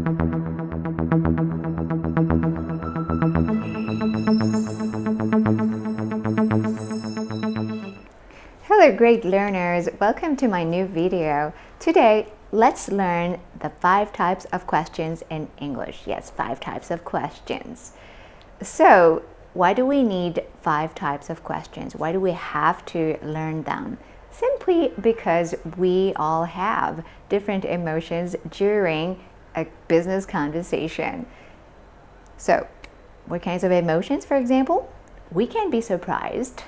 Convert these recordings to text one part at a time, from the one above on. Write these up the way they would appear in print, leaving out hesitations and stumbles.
Hello great learners, welcome to my new video. Today, let's learn the 5 types of questions in English. Yes, 5 types of questions. So, why do we need 5 types of questions? Why do we have to learn them? Simply because we all have different emotions during a business conversation. So, what kinds of emotions, for example? We can be surprised.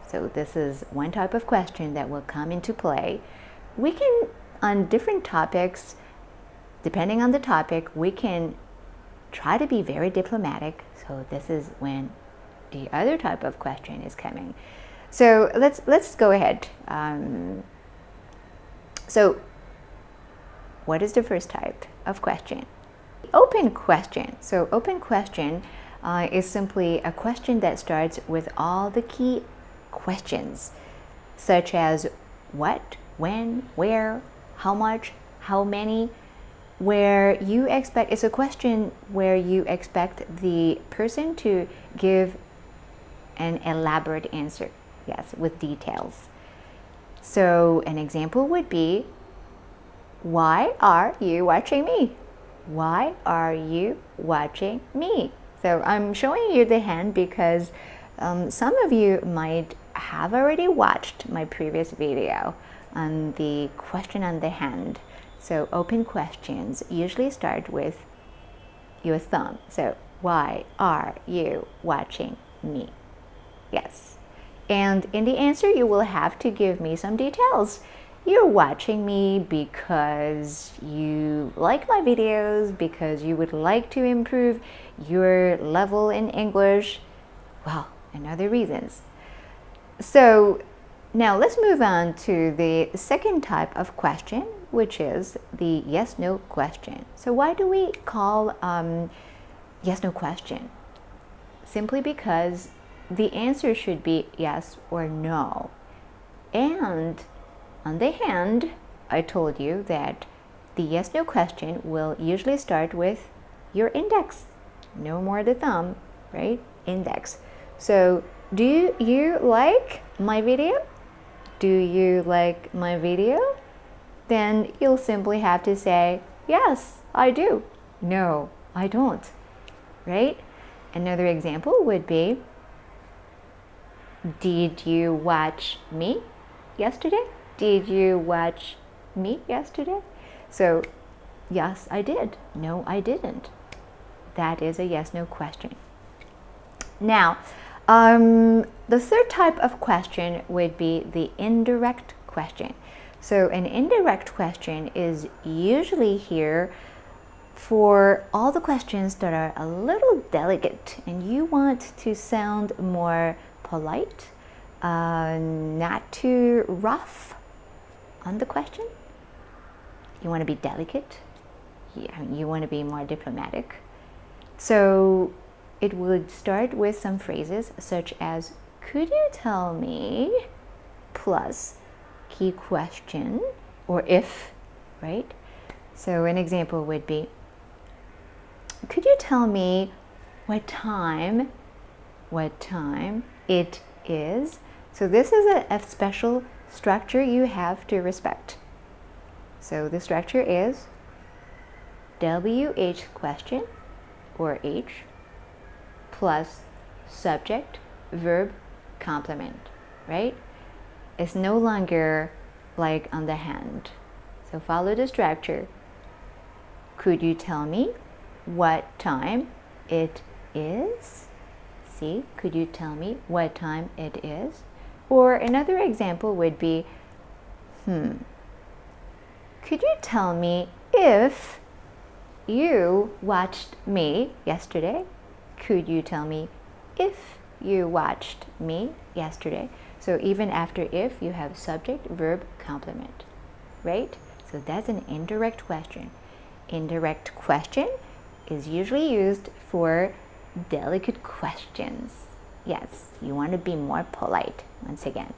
So this is one type of question that will come into play. We can, on different topics, depending on the topic, we can try to be very diplomatic. So this is when the other type of question is coming. So let's go ahead. So what is the first type of question? Open question. So open question is simply a question that starts with all the key questions, such as what, when, where, how much, how many, where you expect, it's a question where you expect the person to give an elaborate answer, yes, with details. So an example would be, why are you watching me? Why are you watching me? So I'm showing you the hand because some of you might have already watched my previous video on the question on the hand. So open questions usually start with your thumb. So why are you watching me? Yes. And in the answer, you will have to give me some details. You're watching me because you like my videos, because you would like to improve your level in English. Well, and other reasons. So now let's move on to the second type of question, which is the yes-no question. So why do we call yes-no question? Simply because the answer should be yes or no. And on the hand, I told you that the yes-no question will usually start with your index. No more the thumb, right? Index. So, do you like my video? Do you like my video? Then you'll simply have to say, yes, I do. No, I don't. Right? Another example would be, did you watch me yesterday? Did you watch me yesterday? So, yes, I did. No, I didn't. That is a yes-no question. Now, the third type of question would be the indirect question. So an indirect question is usually here for all the questions that are a little delicate and you want to sound more polite, not too rough on the question. You want to be delicate. You want to be more diplomatic. So it would start with some phrases such as, could you tell me, plus key question, or if, right? So an example would be, could you tell me what time it is? So this is a special structure you have to respect. So the structure is WH question, or H, plus subject, verb, complement, right? It's no longer like on the hand. So follow the structure. Could you tell me what time it is? See, could you tell me what time it is? Or another example would be, could you tell me if you watched me yesterday? Could you tell me if you watched me yesterday? So even after if, you have subject, verb, complement, right? So that's an indirect question. Indirect question is usually used for delicate questions. Yes, you want to be more polite, once again.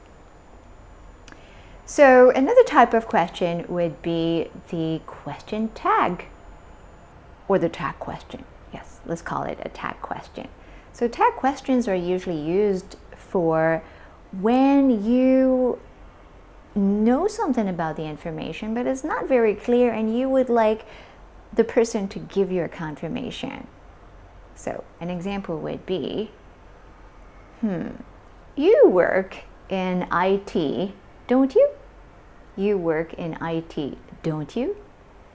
So another type of question would be the question tag. or the tag question. Yes, let's call it a tag question. So tag questions are usually used for when you know something about the information, but it's not very clear and you would like the person to give you a confirmation. So an example would be, you work in IT, don't you? You work in IT, don't you?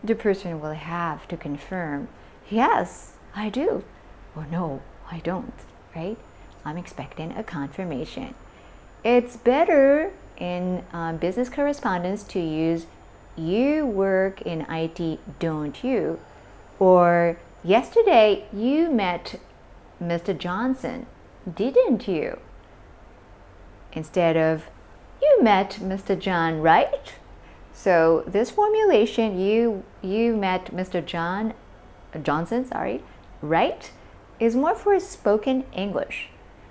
The person will have to confirm, yes, I do, or no, I don't, right? I'm expecting a confirmation. It's better in business correspondence to use you work in IT, don't you? Or yesterday you met Mr. Johnson, didn't you? Instead of you met Mr. John, right? So this formulation, you met Mr. Johnson, right, is more for spoken English.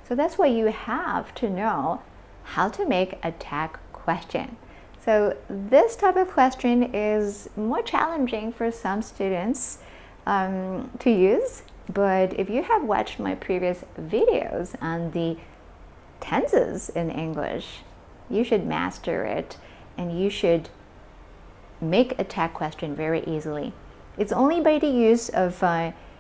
So that's why you have to know how to make a tag question. So this type of question is more challenging for some students to use, but if you have watched my previous videos on the tenses in English, you should master it and you should make a tag question very easily. It's only by the use of,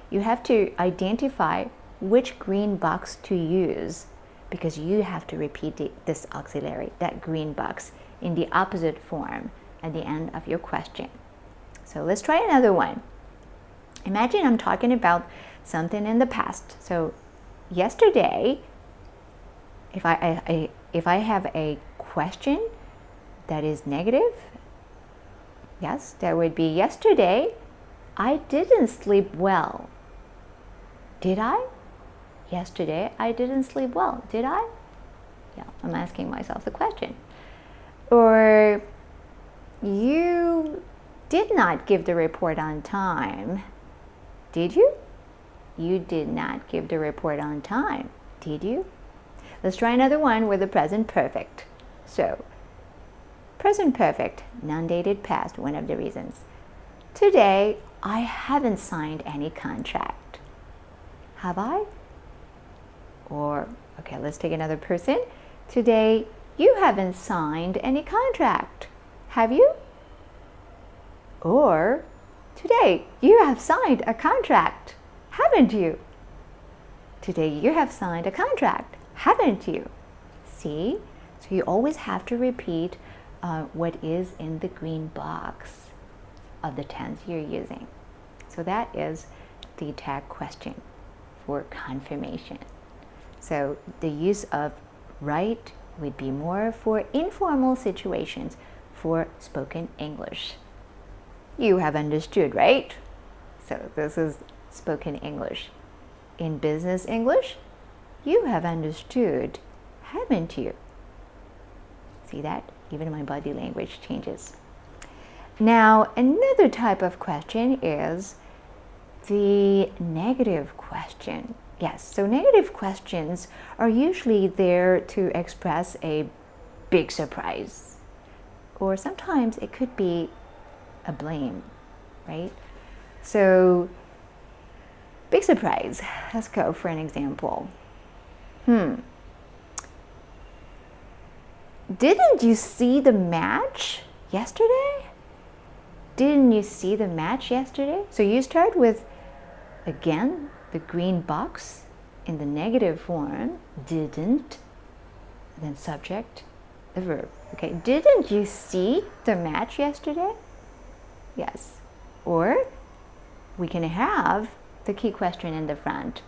you have to identify which green box to use, because you have to repeat this auxiliary, that green box, in the opposite form at the end of your question. So let's try another one. Imagine I'm talking about something in the past. So yesterday, if I have a question that is negative, yes, that would be yesterday I didn't sleep well. Did I? Yesterday I didn't sleep well. Did I? Yeah, I'm asking myself the question. Or you did not give the report on time. Did you? You did not give the report on time. Did you? Let's try another one with the present perfect. So, present perfect, non-dated past, one of the reasons. Today, I haven't signed any contract. Have I? Or, okay, let's take another person. Today, you haven't signed any contract. Have you? Or, today, you have signed a contract. Haven't you? Today, you have signed a contract. Haven't you? See? So you always have to repeat what is in the green box of the tense you're using. So that is the tag question for confirmation. So the use of right would be more for informal situations for spoken English. You have understood, right? So this is spoken English. In business English, you have understood, haven't you? See that? Even my body language changes. Now, another type of question is the negative question. Yes, so negative questions are usually there to express a big surprise. Or sometimes it could be a blame, right? So, big surprise. Let's go for an example. Didn't you see the match yesterday? Didn't you see the match yesterday? So you start with, again, the green box in the negative form, didn't, then subject, the verb. Okay, didn't you see the match yesterday? Yes. Or we can have the key question in the front.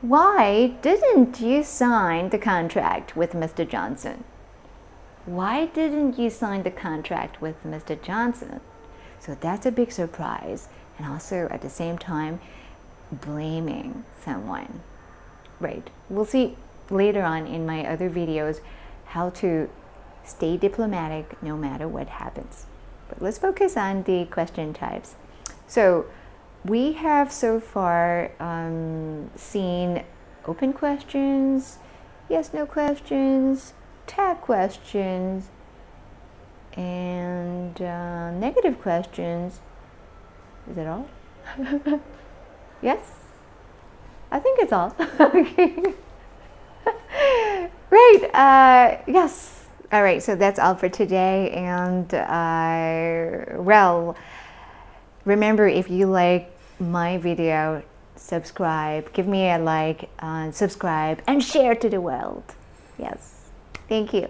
Why didn't you sign the contract with Mr. Johnson? Why didn't you sign the contract with Mr. Johnson? So that's a big surprise, and also at the same time blaming someone. Right. We'll see later on in my other videos how to stay diplomatic no matter what happens. But let's focus on the question types. So we have so far seen open questions, yes, no questions, tag questions, and negative questions. Is that all? Yes? I think it's all. Okay. Great. Yes. All right. So that's all for today. And well, remember, if you like my video, subscribe, give me a like, subscribe, and share to the world. Yes. Thank you.